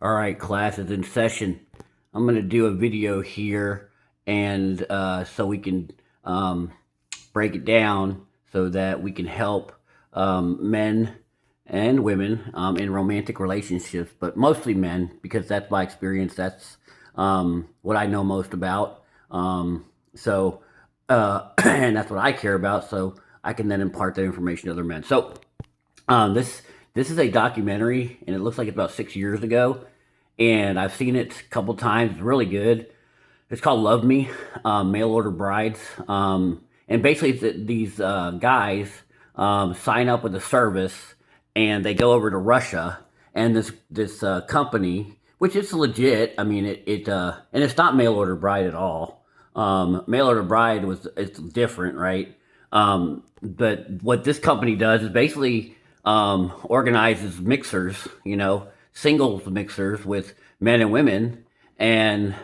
All right, class is in session. I'm going to do a video here, and so we can um, break it down so that we can help men and women in romantic relationships, but mostly men because that's my experience. That's what I know most about. So, and that's what I care about. So I can then impart that information to other men. So this is a documentary, and it looks like it's about 6 years ago, and I've seen it a couple times. It's really good. It's called Love Me, Mail Order Brides, and basically these guys sign up with a service, and they go over to Russia, and this company, which is legit. I mean, and it's not Mail Order Bride at all. Mail Order Bride it's different, right? But what this company does is basically organizes mixers, singles mixers with men and women, and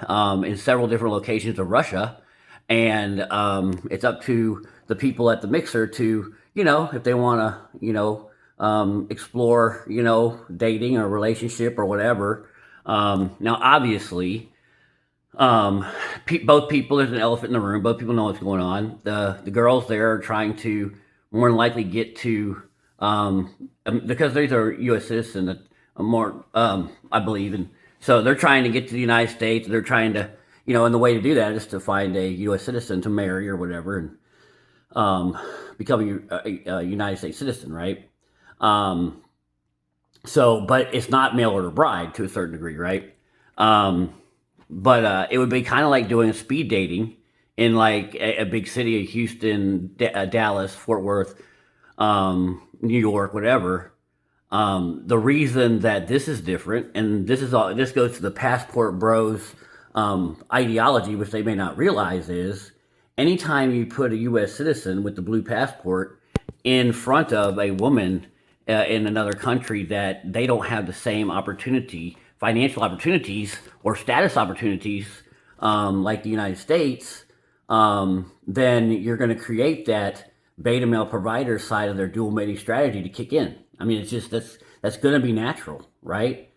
in several different locations of Russia. And it's up to the people at the mixer to, if they want to, explore, dating or relationship or whatever. Now, obviously, both people, there's an elephant in the room. Both people know what's going on. The girls there are trying to more than likely get to, because these are U.S. citizens, more, I believe, and so they're trying to get to the United States. They're trying to, and the way to do that is to find a U.S. citizen to marry or whatever, and become a United States citizen, right? But it's not mail order bride to a certain degree, right? But it would be kind of like doing a speed dating in like a big city, Houston, Dallas, Fort Worth, New York, whatever. The reason that this is different, and this goes to the passport bros ideology, which they may not realize, is anytime you put a U.S. citizen with the blue passport in front of a woman in another country that they don't have the same financial opportunities or status opportunities like the United States, then you're going to create that beta male provider side of their dual mating strategy to kick in. I mean, it's just that's going to be natural, right?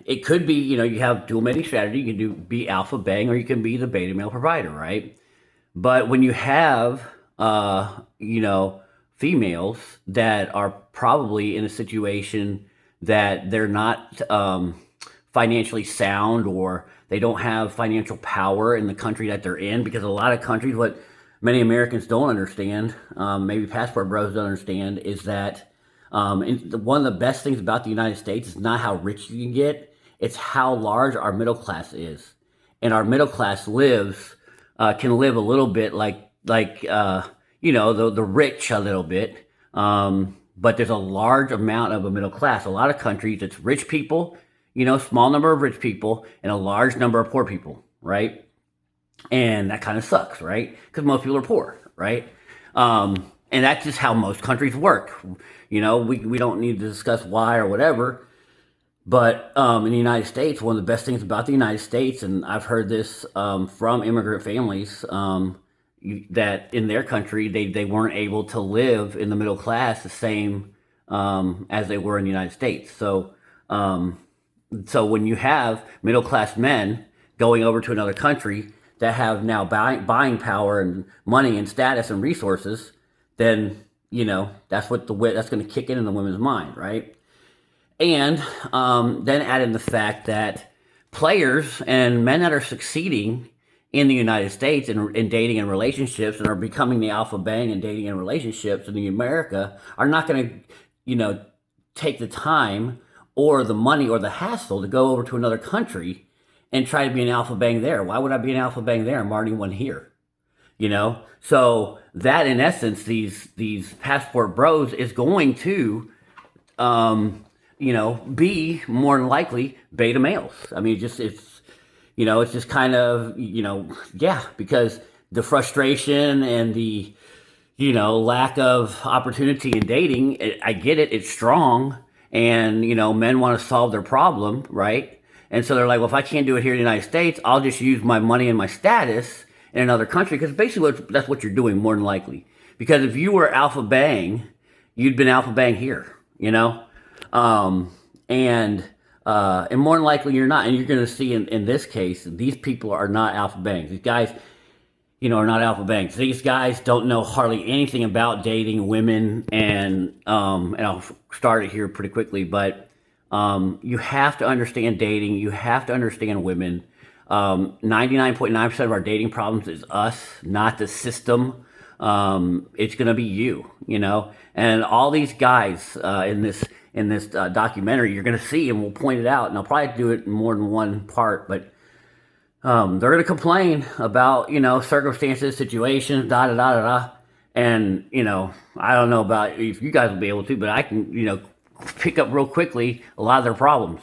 It could be, you have dual mating strategy. You can be alpha bang, or you can be the beta male provider, right? But when you have, females that are probably in a situation that they're not financially sound, or they don't have financial power in the country that they're in, because a lot of countries, what many Americans don't understand, maybe passport bros don't understand, is that one of the best things about the United States is not how rich you can get, it's how large our middle class is. And our middle class can live a little bit like the rich a little bit. But there's a large amount of a middle class. A lot of countries, it's rich people, small number of rich people, and a large number of poor people, right? And that kind of sucks, right? Because most people are poor, right? And that's just how most countries work. We don't need to discuss why or whatever. But in the United States, one of the best things about the United States, and I've heard this from immigrant families, that in their country, they weren't able to live in the middle class the same as they were in the United States. So when you have middle class men going over to another country that have now buying power and money and status and resources, then that's going to kick in the women's mind, right? And then add in the fact that players and men that are succeeding in the United States in dating and relationships, and are becoming the alpha bang in dating and relationships in America, are not going to, take the time or the money or the hassle to go over to another country and try to be an alpha bang there. Why would I be an alpha bang there? I'm already one here. So that, in essence, these passport bros is going to, be more than likely beta males. I mean, it's just kind of, because the frustration and the, lack of opportunity in dating, I get it, it's strong, and, men want to solve their problem, right? And so they're like, well, if I can't do it here in the United States, I'll just use my money and my status in another country, because basically that's what you're doing more than likely. Because if you were alpha bang, you'd been alpha bang here, and And more than likely you're not. And you're going to see in this case, these people are not alpha bangs. These guys, are not alpha banks. These guys don't know hardly anything about dating women, and I'll start it here pretty quickly, but you have to understand dating. You have to understand women. 99.9% of our dating problems is us, not the system. It's going to be you, and all these guys in this documentary you're going to see, and we'll point it out, and I'll probably do it in more than one part, but they're going to complain about, circumstances, situations, da da da da da. And, I don't know about if you guys will be able to, but I can, pick up real quickly a lot of their problems,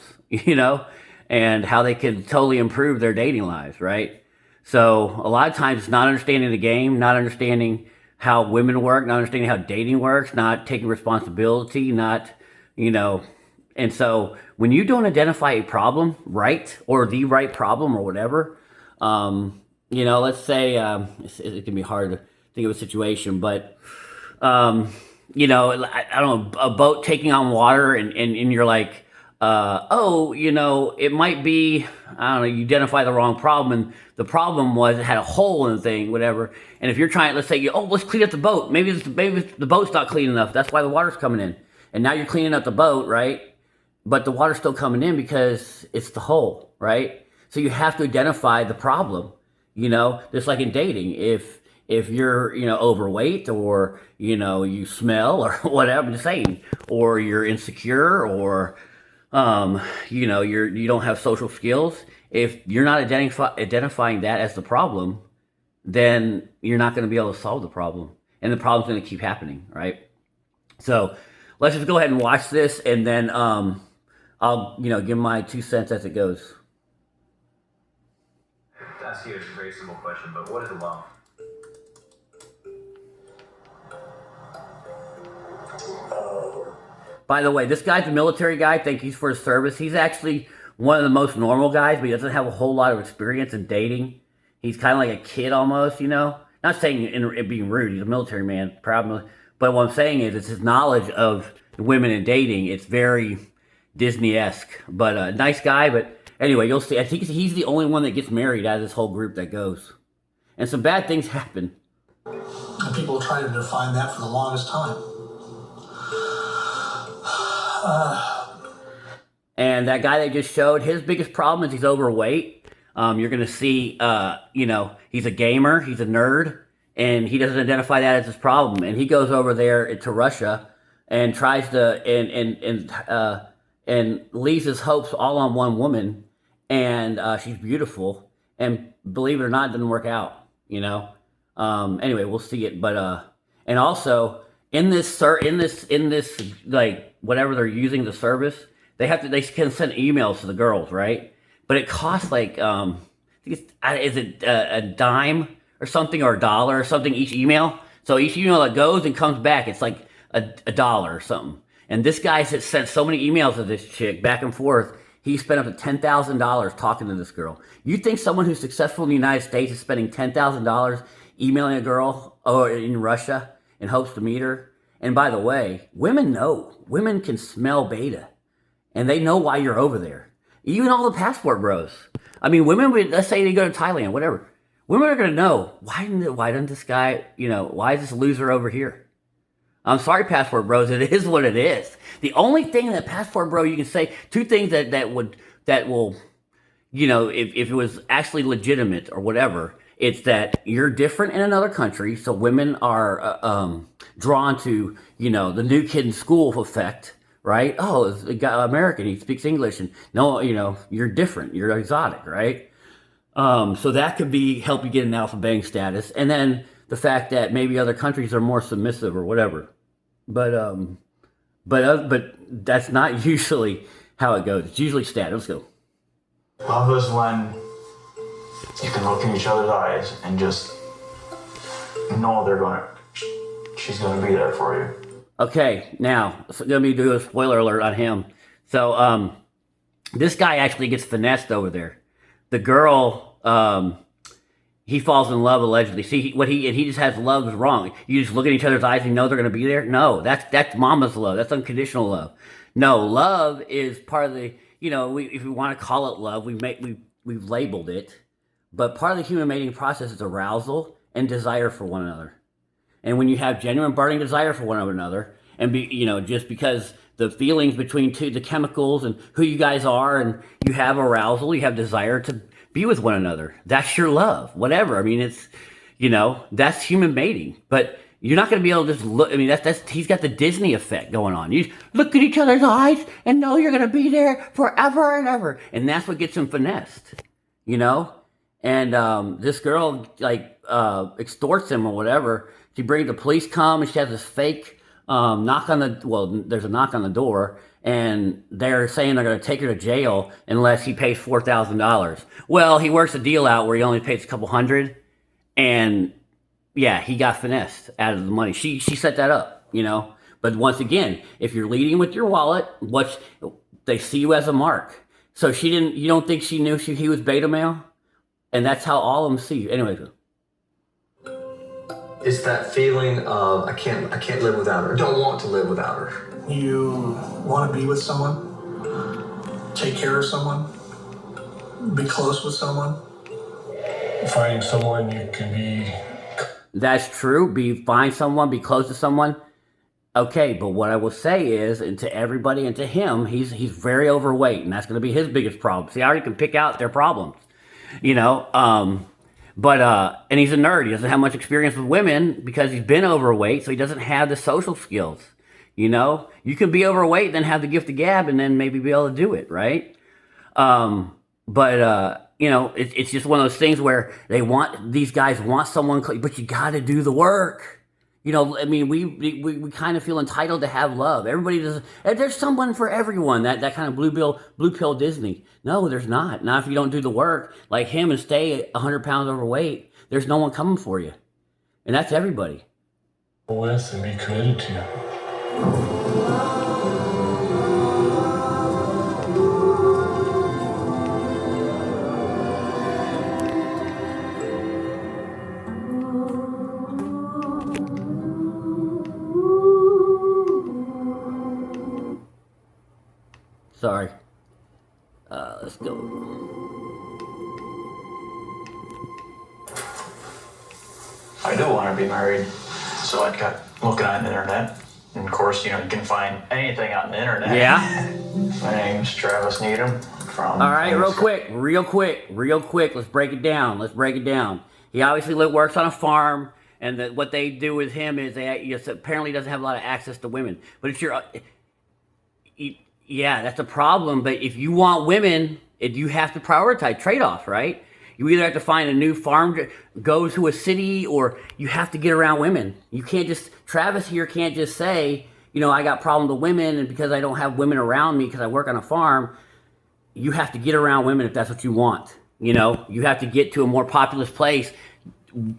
and how they can totally improve their dating lives, right? So a lot of times it's not understanding the game, not understanding how women work, not understanding how dating works, not taking responsibility, not, and so when you don't identify a problem, right, or the right problem or whatever, let's say it can be hard to think of a situation, but I don't know, a boat taking on water, and you're like, it might be, I don't know, you identify the wrong problem, and the problem was it had a hole in the thing, whatever. And if you're trying, let's say, let's clean up the boat. Maybe the boat's not clean enough. That's why the water's coming in. And now you're cleaning up the boat, right? But the water's still coming in because it's the hole, right? So you have to identify the problem, just like in dating. If you're, overweight, or, you smell or whatever, I'm just saying, or you're insecure, or, you don't have social skills. If you're not identifying that as the problem, then you're not going to be able to solve the problem. And the problem's going to keep happening, right? So let's just go ahead and watch this, and then I'll, give my 2 cents as it goes. To ask you a very simple question, but what is love? By the way, this guy's a military guy. Thank you for his service. He's actually one of the most normal guys, but he doesn't have a whole lot of experience in dating. He's kind of like a kid almost, Not saying it being rude. He's a military man, proud. But what I'm saying is, it's his knowledge of women and dating. It's very Disney-esque, but a nice guy. But anyway, you'll see. I think he's the only one that gets married out of this whole group that goes. And some bad things happen. And people try to define that for the longest time. And that guy they just showed, his biggest problem is he's overweight. You're going to see, he's a gamer, he's a nerd, and he doesn't identify that as his problem. And he goes over there to Russia and tries to, and leaves his hopes all on one woman, and she's beautiful. And believe it or not, it didn't work out, Anyway, we'll see it. But, and also, in this, like, whatever they're using the service, they can send emails to the girls, right? But it costs like, I think is it a dime or something, or $1 or something each email? So each email that goes and comes back, it's like a $1 or something. And this guy has sent so many emails to this chick back and forth. He spent up to $10,000 talking to this girl. You think someone who's successful in the United States is spending $10,000 emailing a girl in Russia in hopes to meet her? And by the way, women know. Women can smell beta. And they know why you're over there. Even all the passport bros. I mean, women would, let's say they go to Thailand, whatever. Women are going to know, why didn't this guy, why is this loser over here? I'm sorry, passport bros, it is what it is. The only thing that passport bro you can say, two things that will, if it was actually legitimate or whatever, it's that you're different in another country, so women are drawn to, the new kid in school effect, right? Oh, it's a guy, American, he speaks English, and no, you're different, you're exotic, right? So that could help you get an alpha bang status, and then the fact that maybe other countries are more submissive or whatever, but that's not usually how it goes. It's usually status. Let's go. Love is when you can look in each other's eyes and just know she's gonna be there for you. Okay, now it's gonna be doing a spoiler alert on him. So this guy actually gets finessed over there. The girl, he falls in love allegedly. See, he just has love is wrong. You just look at each other's eyes and you know they're gonna be there. No, that's mama's love. That's unconditional love. No, love is part of the, if we want to call it love, we've labeled it, but part of the human mating process is arousal and desire for one another. And when you have genuine burning desire for one another, and just because the feelings between the chemicals and who you guys are, and you have arousal, you have desire to be with one another. That's your love, whatever. I mean, it's, that's human mating. But you're not going to be able to just look. I mean, he's got the Disney effect going on. You look at each other's eyes and know you're going to be there forever and ever. And that's what gets him finessed, And this girl, extorts him or whatever. She brings the police come, and she has this fake there's a knock on the door, and they're saying they're going to take her to jail unless he pays $4,000. Well, he works a deal out where he only pays a couple hundred, and yeah, he got finessed out of the money. She set that up, But once again, if you're leading with your wallet, they see you as a mark. So you don't think she knew he was beta male? And that's how all of them see you. Anyway. It's that feeling of I can't live without her. Don't want to live without her. You want to be with someone, take care of someone, be close with someone. Finding someone you can be. That's true. Find someone, be close to someone. Okay, but what I will say is, and to everybody and to him, he's very overweight, and that's going to be his biggest problem. See, I already can pick out their problems, and he's a nerd. He doesn't have much experience with women because he's been overweight, so he doesn't have the social skills. You can be overweight, then have the gift of gab, and then maybe be able to do it, right? It's just one of those things where these guys want someone, but you got to do the work. We kind of feel entitled to have love. Everybody does. There's someone for everyone. That kind of blue pill Disney. No, there's not. Not if you don't do the work like him and stay 100 pounds overweight. There's no one coming for you, and that's everybody. With and be committed to. Sorry. Let's go. I do want to be married, so I got looking on the internet. And of course, you can find anything on the internet. Yeah. My name's Travis Needham from. All right, real quick. Let's break it down. He obviously works on a farm, and what they do with him is he apparently doesn't have a lot of access to women. But it's yeah, that's a problem. But if you want women, you have to prioritize trade-offs, right? You either have to find a new farm, go to a city, or you have to get around women. You can't Travis here can't just say, I got problems with women, and because I don't have women around me because I work on a farm. You have to get around women if that's what you want. You have to get to a more populous place. Do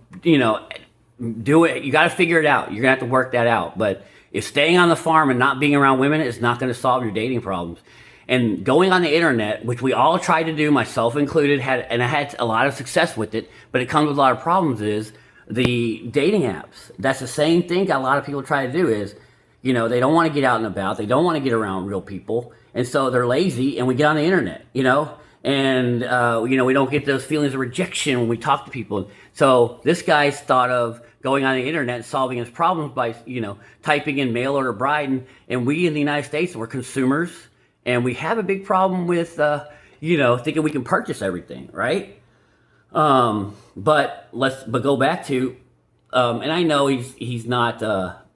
it. You got to figure it out. You're going to have to work that out. But if staying on the farm and not being around women is not going to solve your dating problems. And going on the internet, which we all tried to do, myself included, I had a lot of success with it, but it comes with a lot of problems, is the dating apps. That's the same thing a lot of people try to do is, they don't want to get out and about. They don't want to get around real people. And so they're lazy, and we get on the internet, and, we don't get those feelings of rejection when we talk to people. So this guy's thought of going on the internet and solving his problems by, typing in mail order bride. And we in the United States, we're consumers, and we have a big problem with, thinking we can purchase everything, right? But go back to, and I know he's not,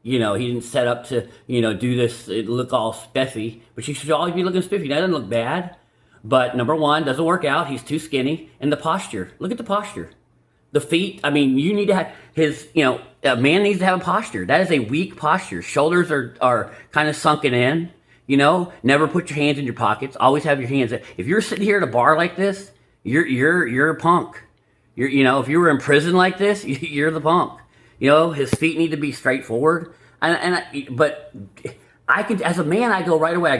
he didn't set up to, do this, look all spiffy, but you should always be looking spiffy. That doesn't look bad. But number one, doesn't work out. He's too skinny. And the posture. Look at the posture. The feet. I mean, you need to have a man needs to have a posture. That is a weak posture. Shoulders are kind of sunken in. Never put your hands in your pockets. Always have your hands. If you're sitting here at a bar like this, you're a punk. If you were in prison like this, you're the punk. His feet need to be straight forward. But I can, as a man, I go right away.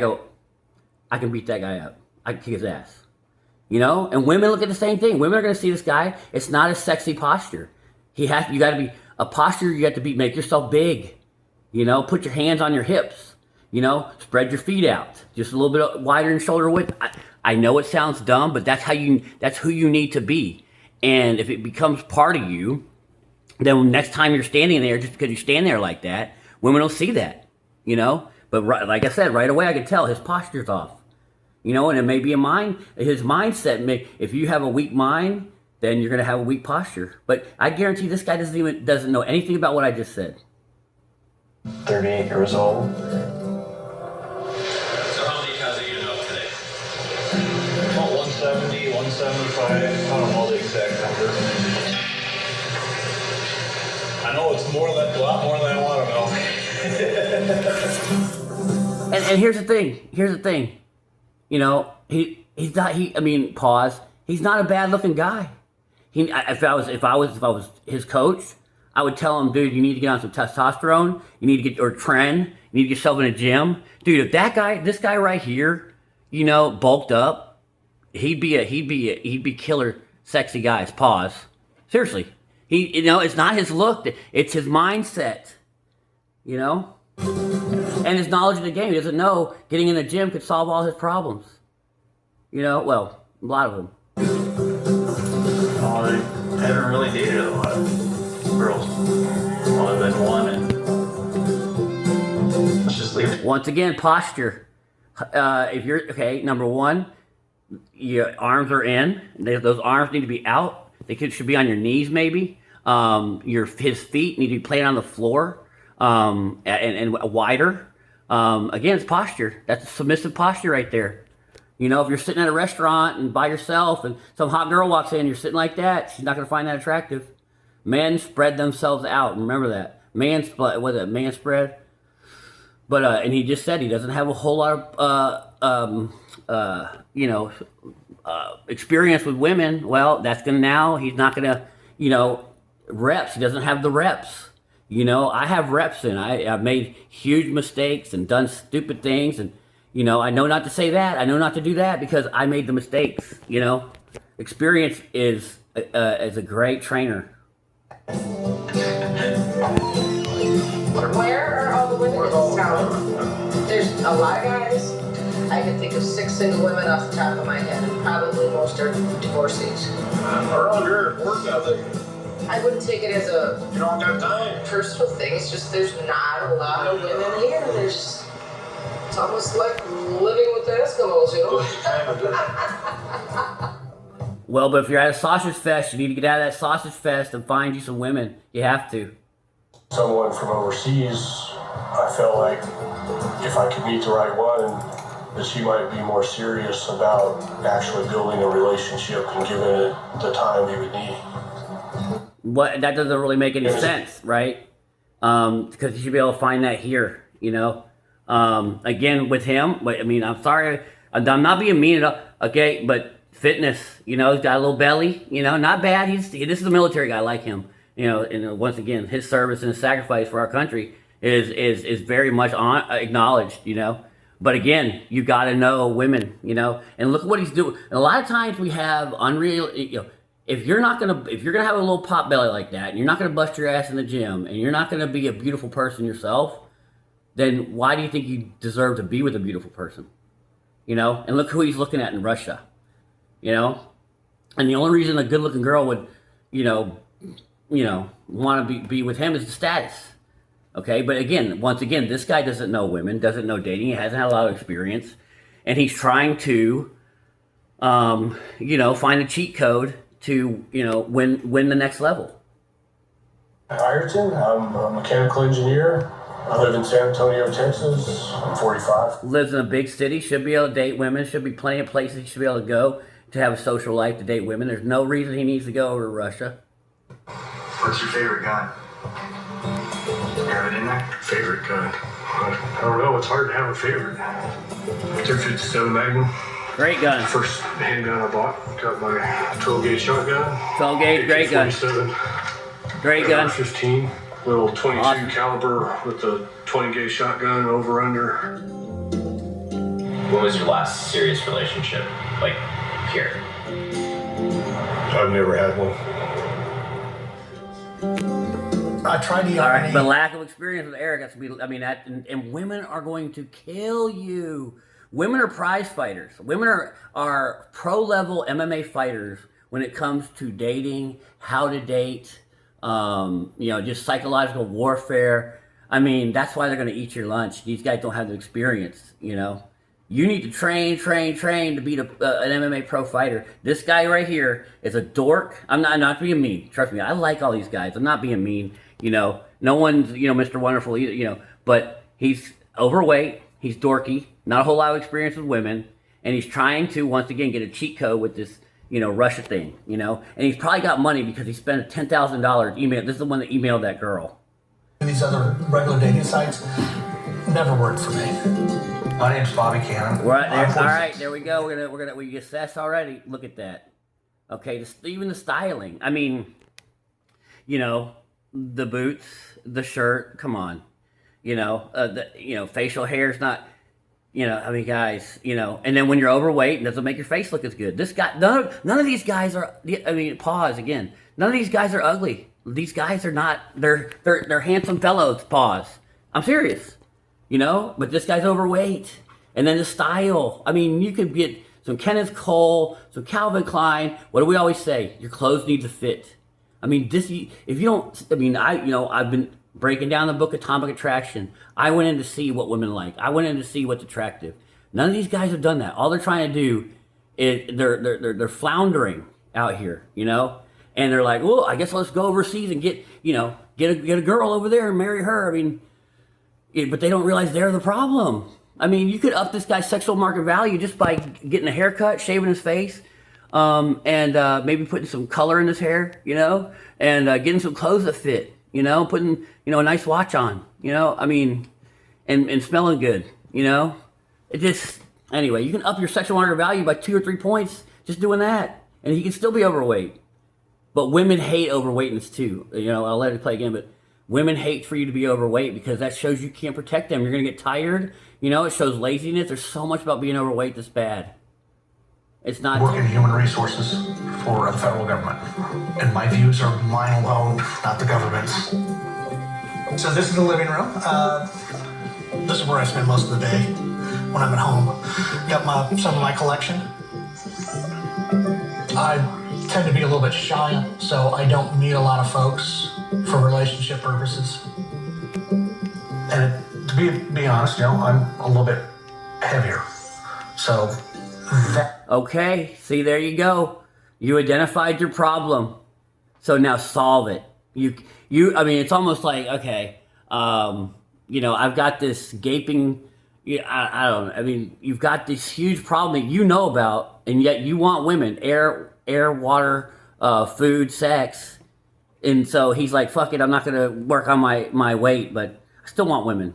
I can beat that guy up. I can kick his ass. And women look at the same thing. Women are going to see this guy. It's not a sexy posture. You got to be a posture. You have to make yourself big. Put your hands on your hips. You know, spread your feet out just a little bit wider in shoulder width. I know it sounds dumb, but that's who you need to be. And if it becomes part of you, then next time you're standing there, just because you stand there like that, women will see that, you know. But like I said, right away I could tell his posture's off, you know. And it may be his mindset. If you have a weak mind, then you're gonna have a weak posture. But I guarantee this guy doesn't know anything about what I just said. 38 years old. So how many times are you know today? About 170, 175. I don't know the exact number. I know it's a lot more than I want to know. And here's the thing. You know, he's not. Pause. He's not a bad looking guy. If I was his coach, I would tell him, dude, you need to get on some testosterone. You need to trend. You need to get yourself in a gym, dude. If this guy right here, you know, bulked up, he'd be killer, sexy guys. Pause. Seriously, it's not his look, it's his mindset, you know, and his knowledge of the game. He doesn't know getting in the gym could solve all his problems. You know, well, a lot of them. Oh, I haven't really dated a lot of girls. Other than one, and let's just leave it. Once again, posture. If you're okay, number one, your arms are in. Those arms need to be out. Should be on your knees, maybe. His feet need to be planted on the floor, and wider. Again, it's posture. That's a submissive posture right there. You know, if you're sitting at a restaurant and by yourself and some hot girl walks in, you're sitting like that, she's not going to find that attractive. Men spread themselves out. Remember that. Man spread? But, and he just said he doesn't have a whole lot of, experience with women. Well, he's not going to, reps. He doesn't have the reps. You know, I have reps and I've made huge mistakes and done stupid things, and I know not to say that. I know not to do that because I made the mistakes. Experience is a great trainer. Where are all the women in this town? There's a lot of guys. I can think of 6 single women off the top of my head, and probably most are divorcees. Around here, work ethic. I wouldn't take it as a You don't got time. personal thing. It's just there's not a lot of women here. It's almost like living with the Eskimos, you know? Well, but if you're at a sausage fest, you need to get out of that sausage fest and find you some women. You have to. Someone from overseas, I felt like if I could meet the right one, that she might be more serious about actually building a relationship and giving it the time we would need. That doesn't really make any sense, right? Because you should be able to find that here, Again, with him, I'm sorry, I'm not being mean at all, okay, but fitness, he's got a little belly, not bad. This is a military guy, I like him, and once again, his service and his sacrifice for our country is very much acknowledged, But again, you got to know women, and look at what he's doing. And a lot of times we have unreal, if you're gonna have a little pot belly like that, and you're not gonna bust your ass in the gym, and you're not gonna be a beautiful person yourself, then why do you think you deserve to be with a beautiful person? And look who he's looking at in Russia, and the only reason a good-looking girl would, want to be with him is the status. Okay, but once again, this guy doesn't know women, doesn't know dating, he hasn't had a lot of experience, and he's trying to, find a cheat code to, win the next level. Ireton, I'm a mechanical engineer. I live in San Antonio, Texas. I'm 45. Lives in a big city, should be able to date women, should be plenty of places he should be able to go to have a social life to date women. There's no reason he needs to go over to Russia. What's your favorite gun? You have it in there? Favorite gun? I don't know. It's hard to have a favorite. 257 Magnum. Great gun. First handgun I bought. Got my 12 gauge shotgun. 12 gauge, great gun. 47. Great gun. 15. Little 22 Awesome. caliber with the 20 gauge shotgun over under. What was your last serious relationship? Like, here? I've never had one. tried the All right, RNA. but lack of experience with Eric has to be. I mean, and women are going to kill you. Women are prize fighters. Women are pro level MMA fighters when it comes to dating, how to date, just psychological warfare. I mean, that's why they're going to eat your lunch. These guys don't have the experience. You need to train to beat an MMA pro fighter. This guy right here is a dork. I'm not being mean. Trust me, I like all these guys. I'm not being mean. No one's, Mr. Wonderful either, but he's overweight. He's dorky. Not a whole lot of experience with women. And he's trying to, once again, get a cheat code with this, Russia thing, And he's probably got money because he spent $10,000 email. This is the one that emailed that girl. These other regular dating sites never worked for me. My name's Bobby Cannon. Right there. All right, there we go. We assess already. Look at that. Okay, even the styling. I mean, the boots, the shirt. Come on, facial hair is not. Guys. And then when you're overweight, it doesn't make your face look as good. This guy, none of these guys are. Pause again. None of these guys are ugly. These guys are not. They're handsome fellows. Pause. I'm serious. But this guy's overweight. And then the style. I mean, you could get some Kenneth Cole, some Calvin Klein. What do we always say? Your clothes need to fit. I mean, if you don't, I've been breaking down the book Atomic Attraction. I went in to see what women like. I went in to see what's attractive. None of these guys have done that. All they're trying to do is they're floundering out here, and they're like, well, I guess let's go overseas and get a girl over there and marry her. I mean, but they don't realize they're the problem. I mean, you could up this guy's sexual market value just by getting a haircut, shaving his face, and maybe putting some color in his hair, and getting some clothes that fit, putting, a nice watch on, I mean, and smelling good, It just, anyway, you can up your sexual market value by 2 or 3 points just doing that, and he can still be overweight. But women hate overweightness too. I'll let it play again, but women hate for you to be overweight because that shows you can't protect them. You're going to get tired. It shows laziness. There's so much about being overweight that's bad. It's not. Work in human resources for the federal government. And my views are mine alone, not the government's. So this is the living room. This is where I spend most of the day when I'm at home. Got some of my collection. I tend to be a little bit shy, so I don't meet a lot of folks for relationship purposes. And to be honest, I'm a little bit heavier. So that. Okay, see, there you go. You identified your problem. So now solve it. I mean, it's almost like, okay, I've got this gaping, I don't know. I mean, you've got this huge problem that you know about, and yet you want women, air, water, food, sex. And so he's like, fuck it, I'm not going to work on my weight, but I still want women.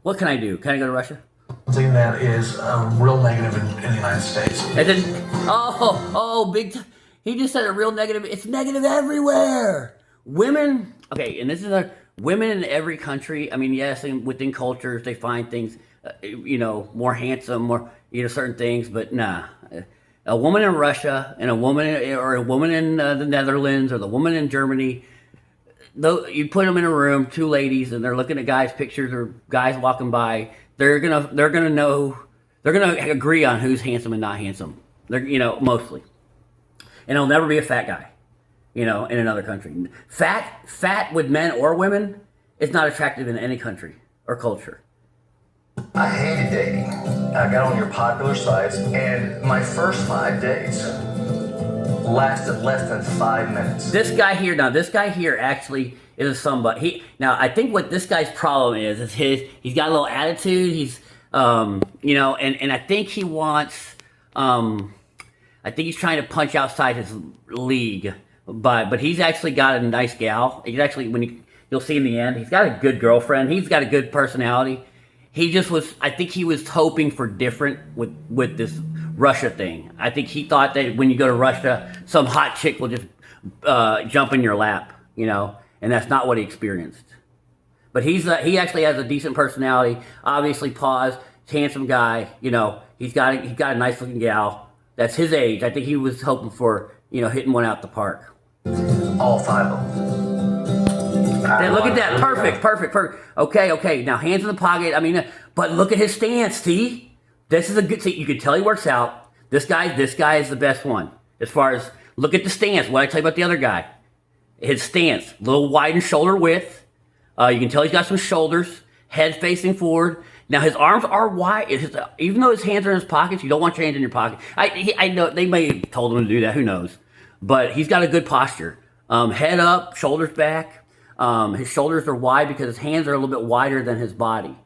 What can I do? Can I go to Russia? Something that is real negative in the United States. And then, big time. He just said a real negative. It's negative everywhere. Women, okay, and this is women in every country. I mean, yes, within cultures, they find things, more handsome, more, certain things, but nah. A woman in Russia and a woman in the Netherlands or the woman in Germany, though you put them in a room, 2 ladies, and they're looking at guys' pictures or guys walking by, they're gonna agree on who's handsome and not handsome. They're mostly, and it'll never be a fat guy, in another country. Fat with men or women is not attractive in any country or culture. I hated dating. I got on your popular sites, and my first 5 dates lasted less than 5 minutes. This guy here actually is somebody. I think what this guy's problem is he's got a little attitude. He's, and I think he wants, I think he's trying to punch outside his league, but he's actually got a nice gal. He's actually, you'll see in the end, he's got a good girlfriend. He's got a good personality. I think he was hoping for different with this Russia thing. I think he thought that when you go to Russia, some hot chick will just jump in your lap, and that's not what he experienced. But he actually has a decent personality. Obviously, handsome guy. He's got a nice looking gal. That's his age. I think he was hoping for hitting one out the park. All 5 of them. Look at that. Perfect. Okay. Now hands in the pocket. I mean, but look at his stance. See, this is a good. See, you can tell he works out. This guy is the best one as far as look at the stance. What I tell you about the other guy, his stance, a little wide in shoulder width. You can tell he's got some shoulders, head facing forward. Now his arms are wide. Even though his hands are in his pockets, you don't want your hands in your pocket. I know they may have told him to do that. Who knows? But he's got a good posture. Head up, shoulders back. His shoulders are wide because his hands are a little bit wider than his body.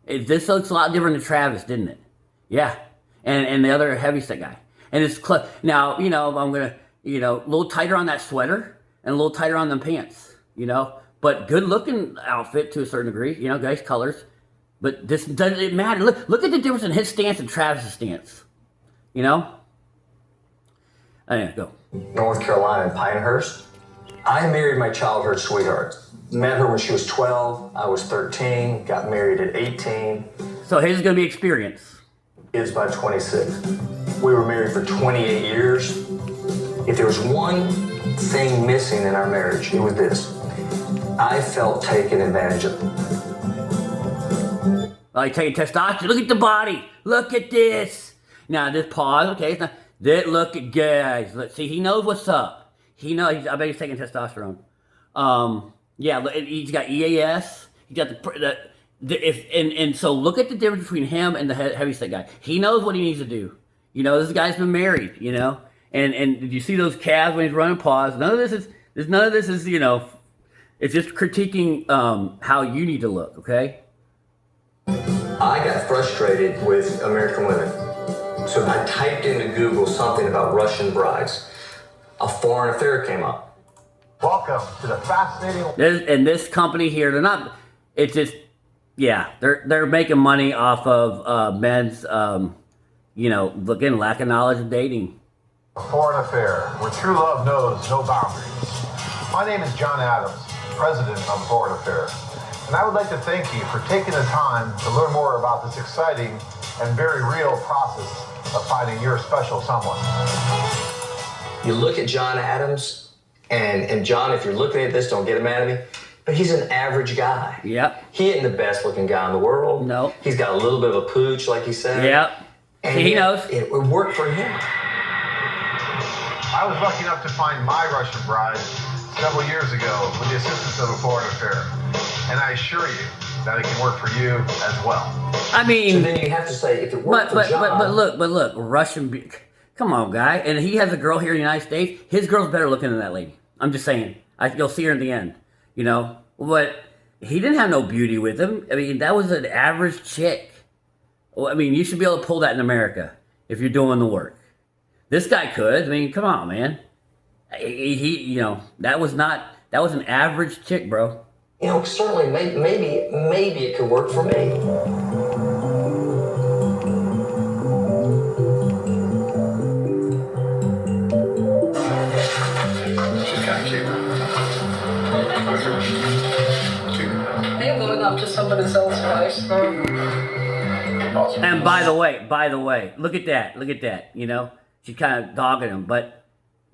This looks a lot different than Travis, didn't it? Yeah. And the other heavyset guy. And it's now, I'm gonna, a little tighter on that sweater and a little tighter on the pants, But good looking outfit to a certain degree, nice colors. But this doesn't matter. Look at the difference in his stance and Travis's stance. Anyway, go. North Carolina, Pinehurst. I married my childhood sweetheart. Met her when she was 12. I was 13. Got married at 18. So his is going to be experience. Is by 26. We were married for 28 years. If there was one thing missing in our marriage, it was this. I felt taken advantage of. Like taking testosterone. Look at the body. Look at this. Now, just pause. Okay, it's not. Look at guys. Let's see. He knows what's up. He knows. I bet he's taking testosterone. Yeah. He's got EAS. He's got so look at the difference between him and the heavyset guy. He knows what he needs to do. This guy's been married. And did you see those calves when he's running? Pause. None of this is. It's just critiquing how you need to look. Okay. I got frustrated with American women. So I typed into Google something about Russian brides. A foreign affair came up. Welcome to the fascinating. And this company here, they're not. It's just, yeah, they're making money off of men's, lack of knowledge of dating. A foreign affair where true love knows no boundaries. My name is John Adams, president of Foreign Affair, and I would like to thank you for taking the time to learn more about this exciting and very real process of finding your special someone. You look at John Adams, and John, if you're looking at this, don't get mad at me, but he's an average guy. Yep. He ain't the best looking guy in the world. No. He's got a little bit of a pooch, like he said. Yep. And he knows. It worked for him. I was lucky enough to find my Russian bride several years ago with the assistance of a foreign affair. And I assure you that it can work for you as well. I mean, so then you have to say if it worked for John. But look, Russian. Come on, guy. And he has a girl here in the United States. His girl's better looking than that lady. I'm just saying. You'll see her in the end. But he didn't have no beauty with him. I mean, that was an average chick. Well, I mean, you should be able to pull that in America if you're doing the work. This guy could. I mean, come on, man. That was an average chick, bro. Certainly, maybe it could work for me. She's kind of cute. They're going up to somebody's else's house. And by the way, look at that. She's kind of dogging him, but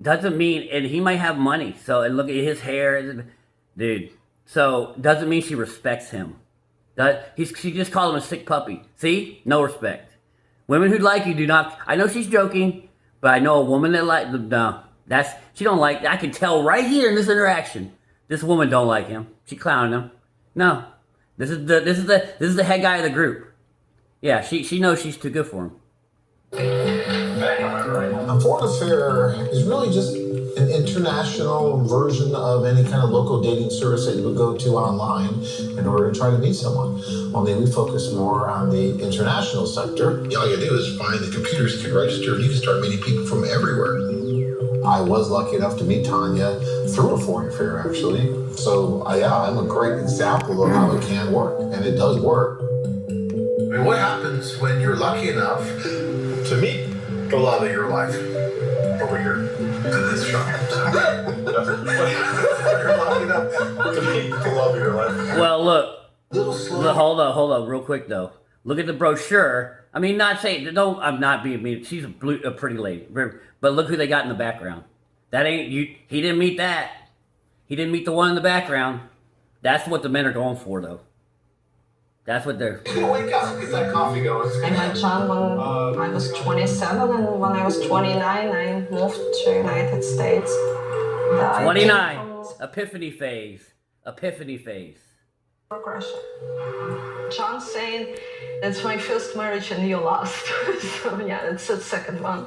doesn't mean, and he might have money. So, and look at his hair, dude. So, doesn't mean she respects him. She just called him a sick puppy. See? No respect. Women who like you do not, I know she's joking, but I know a woman that she don't like, I can tell right here in this interaction, this woman don't like him. She clowning him. No. This is the head guy of the group. Yeah, she knows she's too good for him. A foreign affair is really just an international version of any kind of local dating service that you would go to online in order to try to meet someone. Only we focus more on the international sector. All you do is find the computers can register and you can start meeting people from everywhere. I was lucky enough to meet Tanya through a foreign affair, actually. So, I'm a great example of how it can work, and it does work. I mean, what happens when you're lucky enough to meet the love of your life? Over here. This shot. You're lucky enough to meet the love of your life. Well, look, hold on, real quick though. Look at the brochure. I mean, I'm not being mean. She's a pretty lady, but look who they got in the background. That ain't you. He didn't meet that. He didn't meet the one in the background. That's what the men are going for, though. That's what they're. Wake up, get that coffee going. I met John when I was 27, and when I was 29, I moved to United States. 29. Epiphany phase. Epiphany phase. Progression. John saying, that's my first marriage and you lost. So yeah, it's the second one.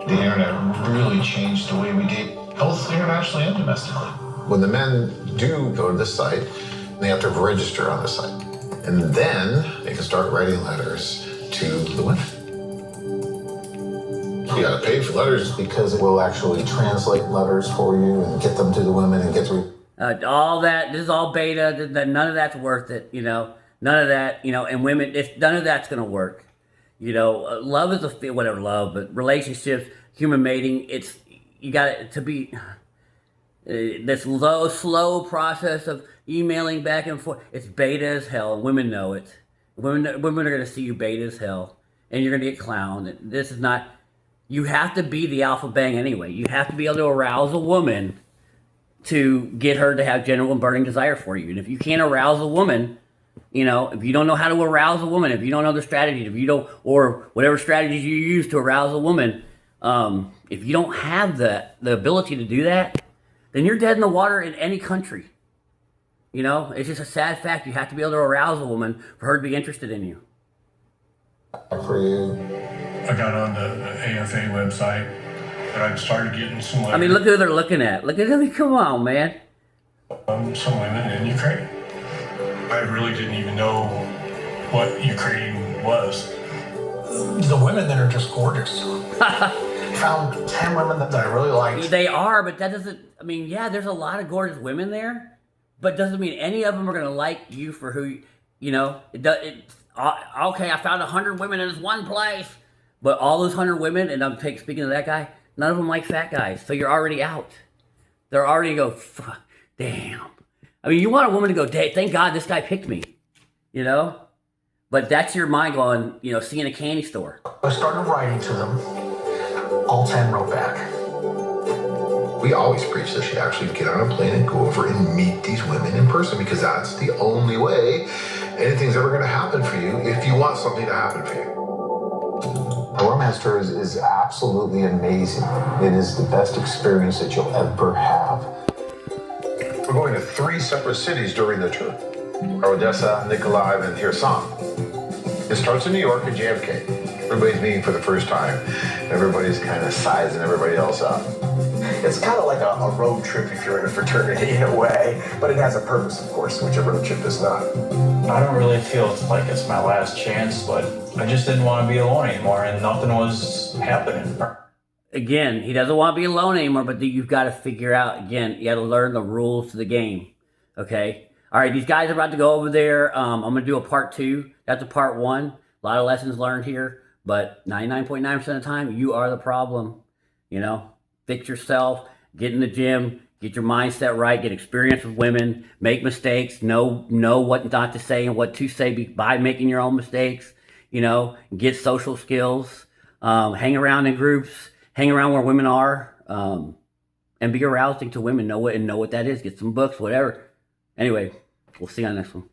The internet really changed the way we date, both internationally and domestically. When the men do go to this site, they have to register on the site. And then they can start writing letters to the women. You gotta pay for letters because it will actually translate letters for you and get them to the women and get through. All that, this is all beta. None of that's worth it, you know. None of that, you know, and women, none of that's going to work. You know, love is whatever love, but relationships, human mating, you got it to be this slow process of emailing back and forth. It's beta as hell, and women know it. Women are going to see you beta as hell, and you're going to get clowned. This is not, you have to be the alpha bang anyway. You have to be able to arouse a woman to get her to have genuine and burning desire for you. And if you can't arouse a woman, you know, if you don't know how to arouse a woman, if you don't know the strategies, if you don't, or whatever strategies you use to arouse a woman, if you don't have the ability to do that, then you're dead in the water in any country. You know, it's just a sad fact. You have to be able to arouse a woman for her to be interested in you. For you. I got on the AFA website and I started getting some letters. I mean, look who they're looking at. Look at them. Come on, man. Some women in Ukraine. I really didn't even know what Ukraine was. The women that are just gorgeous. Found 10 women that I really liked. They are, but that doesn't, I mean, yeah, there's a lot of gorgeous women there, but doesn't mean any of them are going to like you for who, you know, okay, I found 100 women in this one place, but all those 100 women, and I'm speaking of that guy, none of them like fat guys, so you're already out. They're already go, damn. I mean, you want a woman to go, thank God this guy picked me, you know? But that's your mind going, you know, seeing a candy store. I started writing to them. All 10 wrote back. We always preach that you actually get on a plane and go over and meet these women in person, because that's the only way anything's ever going to happen for you if you want something to happen for you. A romance tour is absolutely amazing. It is the best experience that you'll ever have. We're going to 3 separate cities during the tour. Odessa, Nikolaev, and Kherson. It starts in New York and JFK. Everybody's meeting for the first time. Everybody's kind of sizing everybody else up. It's kind of like a road trip if you're in a fraternity in a way, but it has a purpose, of course, which a road trip is not. I don't really feel like it's my last chance, but I just didn't want to be alone anymore, and nothing was happening. Again, he doesn't want to be alone anymore, but you've got to figure out, again, you got to learn the rules to the game, okay? All right, these guys are about to go over there. I'm going to do a part 2. That's a part 1. A lot of lessons learned here, but 99.9% of the time, you are the problem, you know? Fix yourself, get in the gym, get your mindset right, get experience with women, make mistakes, know what not to say and what to say by making your own mistakes, you know, get social skills, hang around in groups, hang around where women are, and be arousing to women, know what that is, get some books, whatever. Anyway, we'll see you on the next one.